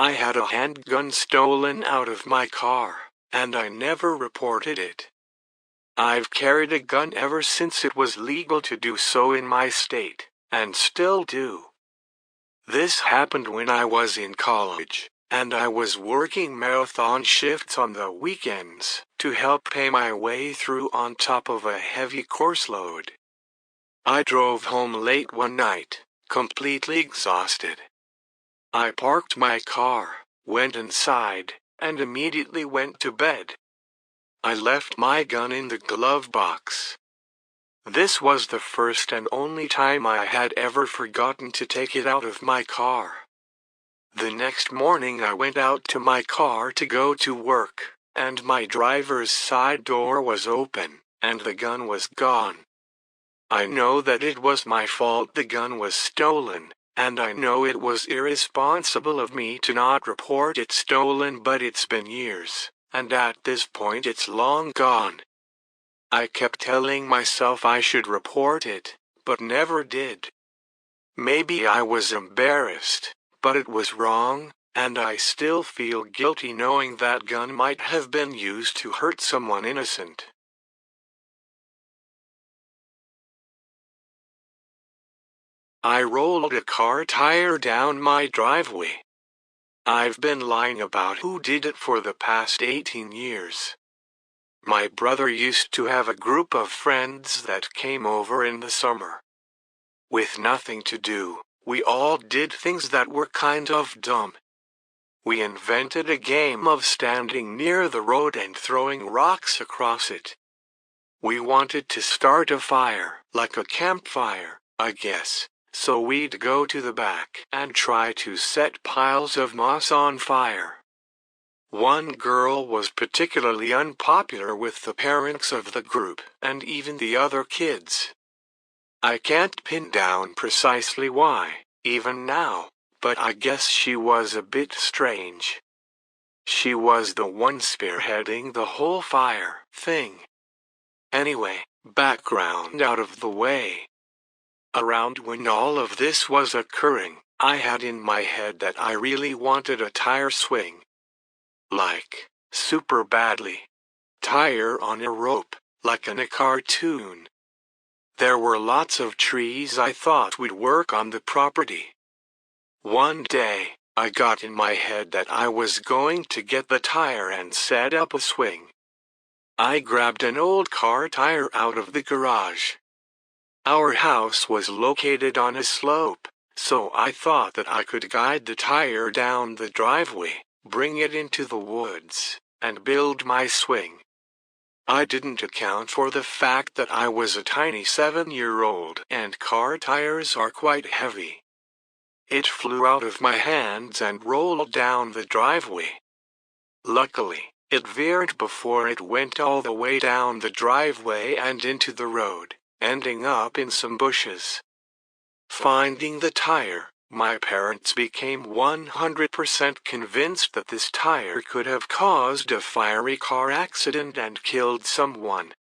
I had a handgun stolen out of my car, and I never reported it. I've carried a gun ever since it was legal to do so in my state, and still do. This happened when I was in college, and I was working marathon shifts on the weekends to help pay my way through on top of a heavy course load. I drove home late one night, completely exhausted. I parked my car, went inside, and immediately went to bed. I left my gun in the glove box. This was the first and only time I had ever forgotten to take it out of my car. The next morning I went out to my car to go to work, and my driver's side door was open, and the gun was gone. I know that it was my fault the gun was stolen, and I know it was irresponsible of me to not report it stolen, but it's been years, and at this point it's long gone. I kept telling myself I should report it, but never did. Maybe I was embarrassed, but it was wrong, and I still feel guilty knowing that gun might have been used to hurt someone innocent. I rolled a car tire down my driveway. I've been lying about who did it for the past 18 years. My brother used to have a group of friends that came over in the summer. With nothing to do, we all did things that were kind of dumb. We invented a game of standing near the road and throwing rocks across it. We wanted to start a fire, like a campfire, I guess, so we'd go to the back and try to set piles of moss on fire. One girl was particularly unpopular with the parents of the group and even the other kids. I can't pin down precisely why, even now, but I guess she was a bit strange. She was the one spearheading the whole fire thing. Anyway, background out of the way. Around when all of this was occurring, I had in my head that I really wanted a tire swing. Like, super badly. Tire on a rope, like in a cartoon. There were lots of trees I thought would work on the property. One day, I got in my head that I was going to get the tire and set up a swing. I grabbed an old car tire out of the garage. Our house was located on a slope, so I thought that I could guide the tire down the driveway, bring it into the woods, and build my swing. I didn't account for the fact that I was a tiny 7-year-old and car tires are quite heavy. It flew out of my hands and rolled down the driveway. Luckily, it veered before it went all the way down the driveway and into the road, ending up in some bushes. Finding the tire, my parents became 100% convinced that this tire could have caused a fiery car accident and killed someone.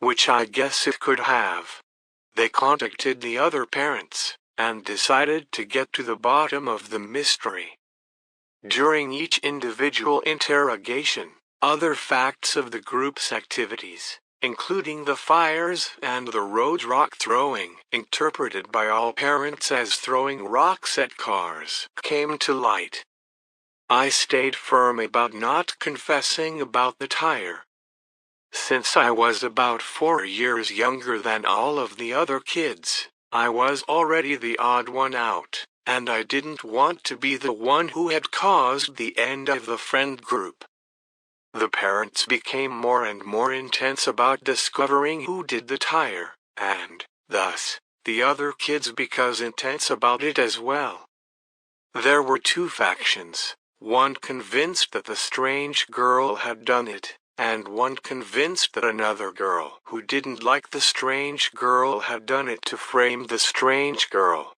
Which I guess it could have. They contacted the other parents, and decided to get to the bottom of the mystery. During each individual interrogation, other facts of the group's activities, including the fires and the road rock throwing, interpreted by all parents as throwing rocks at cars, came to light. I stayed firm about not confessing about the tire. Since I was about 4 years younger than all of the other kids, I was already the odd one out, and I didn't want to be the one who had caused the end of the friend group. The parents became more and more intense about discovering who did the tire, and, thus, the other kids became intense about it as well. There were two factions, one convinced that the strange girl had done it, and one convinced that another girl who didn't like the strange girl had done it to frame the strange girl.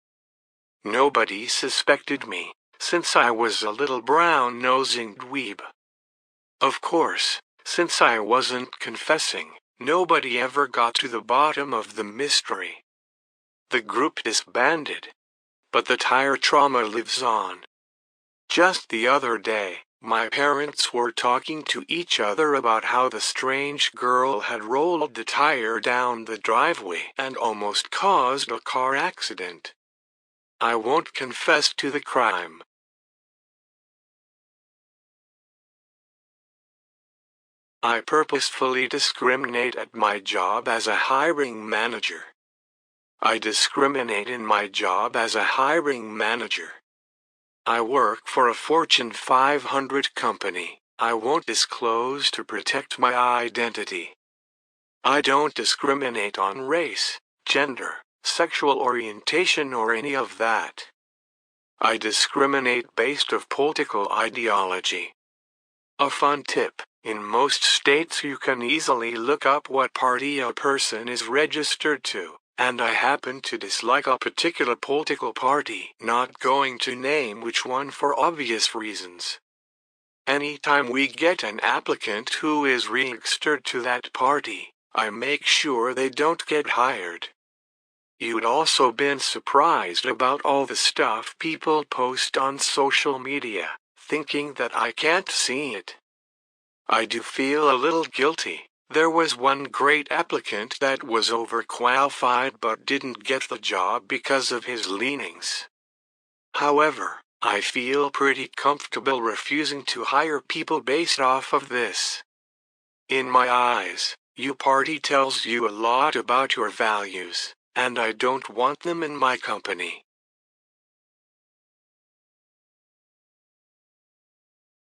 Nobody suspected me, since I was a little brown-nosing dweeb. Of course, since I wasn't confessing, nobody ever got to the bottom of the mystery. The group disbanded. But the tire trauma lives on. Just the other day, my parents were talking to each other about how the strange girl had rolled the tire down the driveway and almost caused a car accident. I won't confess to the crime. I purposefully discriminate at my job as a hiring manager. I discriminate in my job as a hiring manager. I work for a Fortune 500 company I won't disclose to protect my identity. I don't discriminate on race, gender, sexual orientation or any of that. I discriminate based on political ideology. A fun tip, in most states you can easily look up what party a person is registered to, and I happen to dislike a particular political party, not going to name which one for obvious reasons. Anytime we get an applicant who is registered to that party, I make sure they don't get hired. You'd also been surprised about all the stuff people post on social media, thinking that I can't see it. I do feel a little guilty. There was one great applicant that was overqualified but didn't get the job because of his leanings. However, I feel pretty comfortable refusing to hire people based off of this. In my eyes, your party tells you a lot about your values, and I don't want them in my company.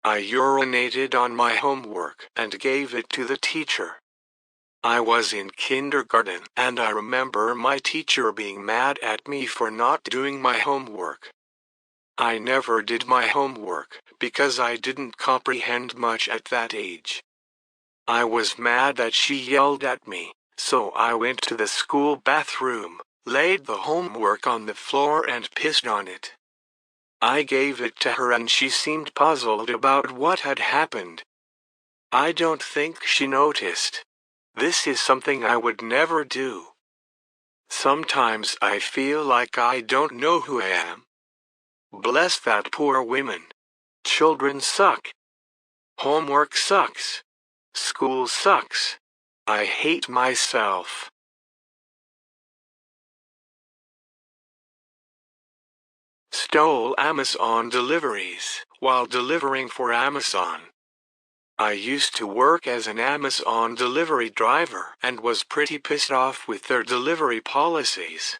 I urinated on my homework and gave it to the teacher. I was in kindergarten, and I remember my teacher being mad at me for not doing my homework. I never did my homework because I didn't comprehend much at that age. I was mad that she yelled at me, so I went to the school bathroom, laid the homework on the floor and pissed on it. I gave it to her and she seemed puzzled about what had happened. I don't think she noticed. This is something I would never do. Sometimes I feel like I don't know who I am. Bless that poor woman. Children suck. Homework sucks. School sucks. I hate myself. Stole Amazon deliveries while delivering for Amazon. I used to work as an Amazon delivery driver and was pretty pissed off with their delivery policies.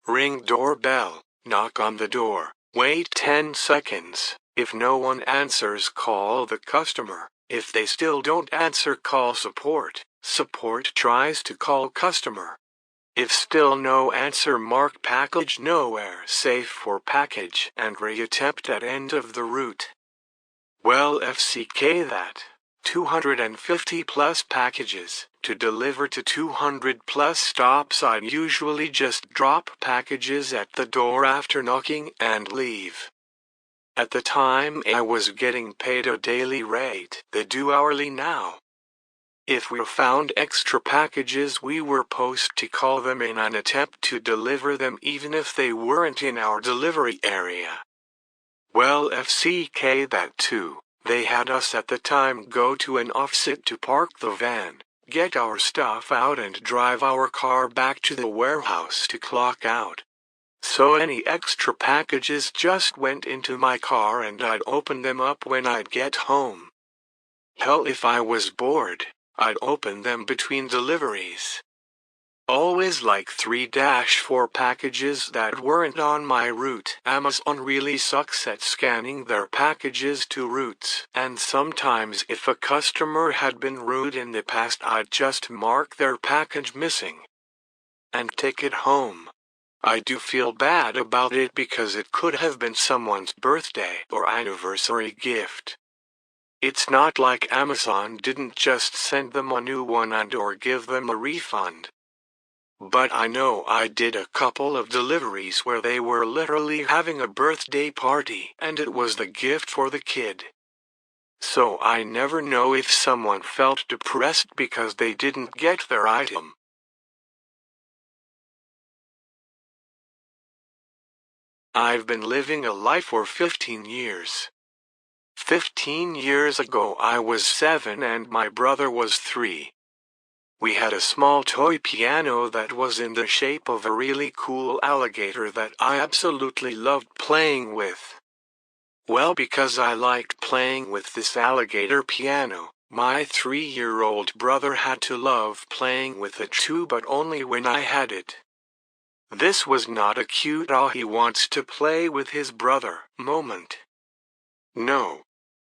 Ring doorbell, knock on the door, wait 10 seconds. If no one answers, call the customer. If they still don't answer, call support. Support tries to call customer. If still no answer, mark package nowhere safe for package and reattempt at end of the route. Well, FCK that. 250 plus packages. To deliver to 200 plus stops, I'd usually just drop packages at the door after knocking and leave. At the time I was getting paid a daily rate. They do hourly now. If we found extra packages, we were supposed to call them in and attempt to deliver them even if they weren't in our delivery area. Well, FCK that too. They had us at the time go to an offsite to park the van, get our stuff out and drive our car back to the warehouse to clock out. So any extra packages just went into my car and I'd open them up when I'd get home. Hell, if I was bored, I'd open them between deliveries. Always like 3-4 packages that weren't on my route. Amazon really sucks at scanning their packages to routes. And sometimes if a customer had been rude in the past, I'd just mark their package missing and take it home. I do feel bad about it because it could have been someone's birthday or anniversary gift. It's not like Amazon didn't just send them a new one and or give them a refund. But I know I did a couple of deliveries where they were literally having a birthday party and it was the gift for the kid. So I never know if someone felt depressed because they didn't get their item. I've been living a life for 15 years. 15 years ago I was 7 and my brother was 3. We had a small toy piano that was in the shape of a really cool alligator that I absolutely loved playing with. Well, because I liked playing with this alligator piano, my 3-year-old brother had to love playing with it too, but only when I had it. This was not a cute "oh, he wants to play with his brother" moment. No.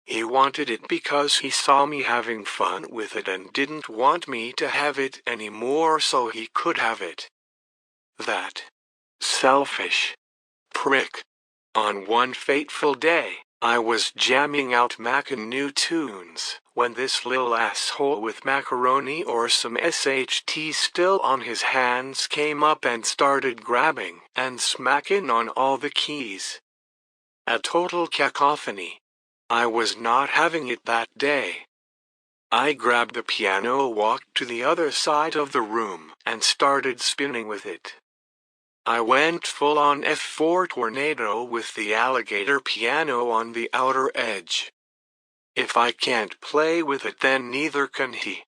He wanted it because he saw me having fun with it and didn't want me to have it anymore so he could have it. That selfish prick. On one fateful day, I was jamming out mackin' new tunes when this little asshole with macaroni or some SHT still on his hands came up and started grabbing and smacking on all the keys. A total cacophony. I was not having it that day. I grabbed the piano, walked to the other side of the room, and started spinning with it. I went full-on F4 tornado with the alligator piano on the outer edge. If I can't play with it, then neither can he.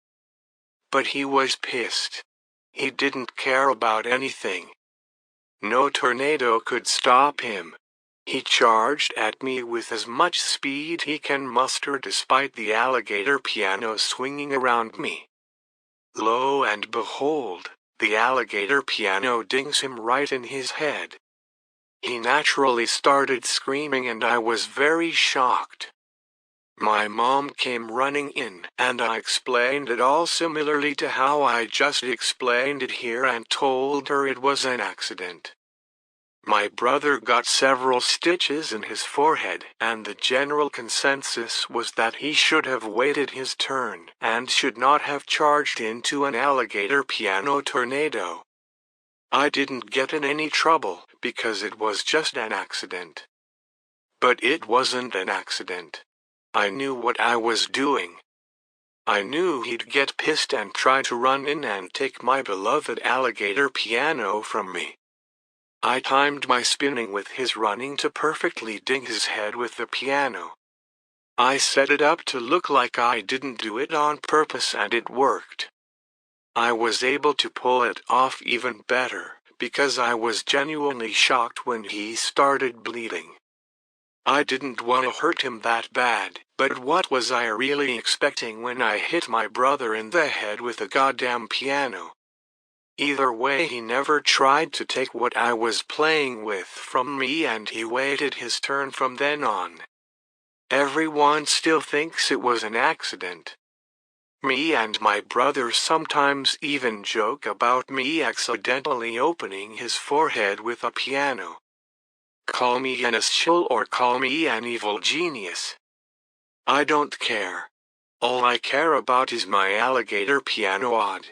But he was pissed. He didn't care about anything. No tornado could stop him. He charged at me with as much speed he can muster despite the alligator piano swinging around me. Lo and behold, the alligator piano dings him right in his head. He naturally started screaming and I was very shocked. My mom came running in and I explained it all similarly to how I just explained it here and told her it was an accident. My brother got several stitches in his forehead, and the general consensus was that he should have waited his turn and should not have charged into an alligator piano tornado. I didn't get in any trouble because it was just an accident. But it wasn't an accident. I knew what I was doing. I knew he'd get pissed and try to run in and take my beloved alligator piano from me. I timed my spinning with his running to perfectly ding his head with the piano. I set it up to look like I didn't do it on purpose and it worked. I was able to pull it off even better because I was genuinely shocked when he started bleeding. I didn't want to hurt him that bad, but what was I really expecting when I hit my brother in the head with a goddamn piano? Either way, he never tried to take what I was playing with from me and he waited his turn from then on. Everyone still thinks it was an accident. Me and my brother sometimes even joke about me accidentally opening his forehead with a piano. Call me an imbecile or call me an evil genius. I don't care. All I care about is my alligator piano odd.